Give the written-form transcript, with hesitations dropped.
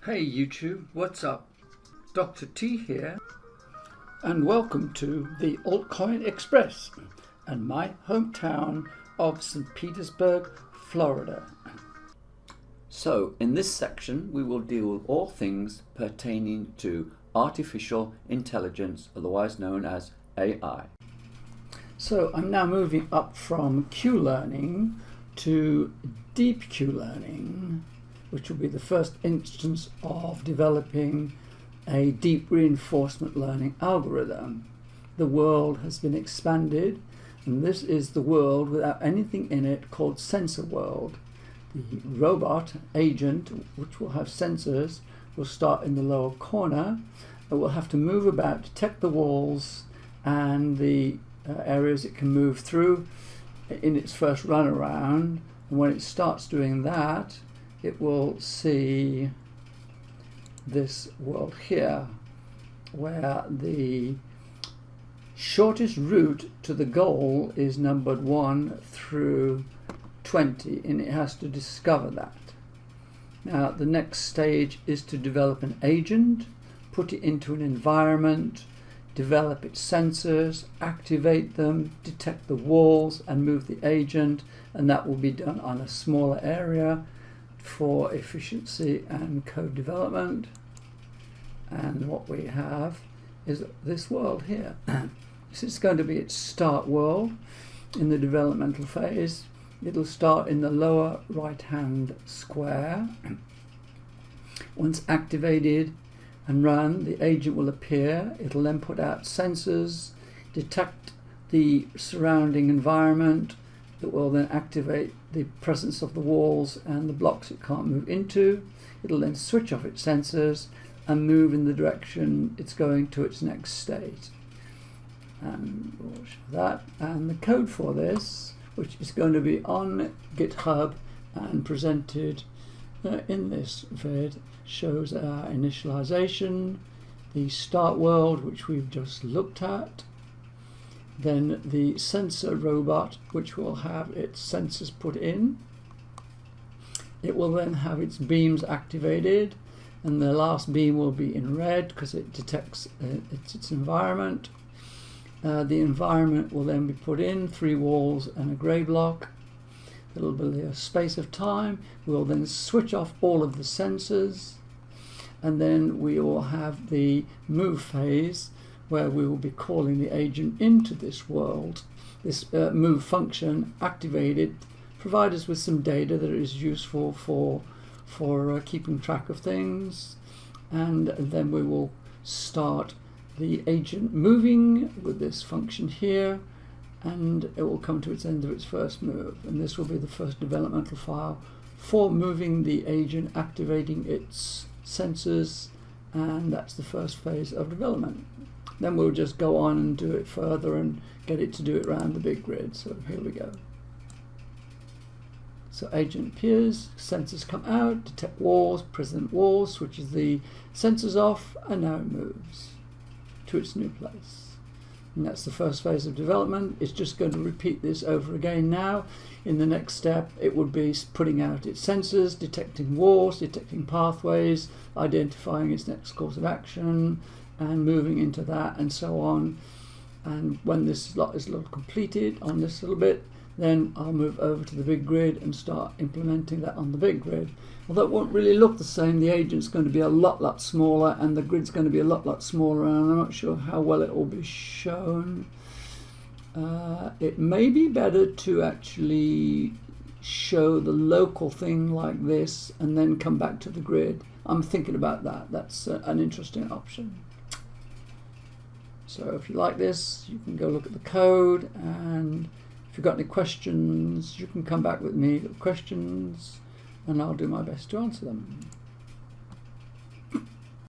Hey YouTube, what's up? Dr. T here, and welcome to the Altcoin Express and my hometown of St. Petersburg, Florida. So, in this section, we will deal with all things pertaining to artificial intelligence, otherwise known as AI. So, I'm now moving up from Q-learning to deep Q-learning, which will be the first instance of developing a deep reinforcement learning algorithm. The world has been expanded, and this is the world without anything in it called sensor world. The robot agent, which will have sensors, will start in the lower corner. It will have to move about, detect the walls and the areas it can move through in its first run around. And when it starts doing that, it will see this world here, where the shortest route to the goal is numbered 1 through 20, and it has to discover that. Now, the next stage is to develop an agent, put it into an environment, develop its sensors, activate them, detect the walls, and move the agent, and that will be done on a smaller area for efficiency and code development. And what we have is this world here. This is going to be its start world in the developmental phase. It'll start in the lower right hand square. Once activated and run, the agent will appear. It'll then put out sensors, detect the surrounding environment. It will then activate the presence of the walls and the blocks it can't move into. It'll then switch off its sensors and move in the direction it's going to its next state. And we'll show that. And the code for this, which is going to be on GitHub and presented in this vid, shows our initialization, the start world, which we've just looked at, then the sensor robot, which will have its sensors put in. It will then have its beams activated, and the last beam will be in red because it detects its environment. The environment will then be put in, 3 walls and a grey block. It'll be a space of time. We'll then switch off all of the sensors, and then we will have the move phase, where we will be calling the agent into this world. This move function activated, provide us with some data that is useful for keeping track of things, and then we will start the agent moving with this function here, and it will come to its end of its first move, and this will be the first developmental file for moving the agent, activating its sensors, and that's the first phase of development. Then we'll just go on and do it further and get it to do it around the big grid. So here we go. So agent appears, sensors come out, detect walls, present walls, switches the sensors off, and now it moves to its new place. And that's the first phase of development. It's just going to repeat this over again now. In the next step, it would be putting out its sensors, detecting walls, detecting pathways, identifying its next course of action, and moving into that, and so on. And when this lot is completed on this little bit, then I'll move over to the big grid and start implementing that on the big grid. Although it won't really look the same, the agent's going to be a lot smaller, and the grid's going to be a lot smaller, and I'm not sure how well it will be shown. It may be better to actually show the local thing like this and then come back to the grid. I'm thinking about that. That's an interesting option. So if you like this, you can go look at the code, and if you've got any questions, you can come back with me with questions, and I'll do my best to answer them.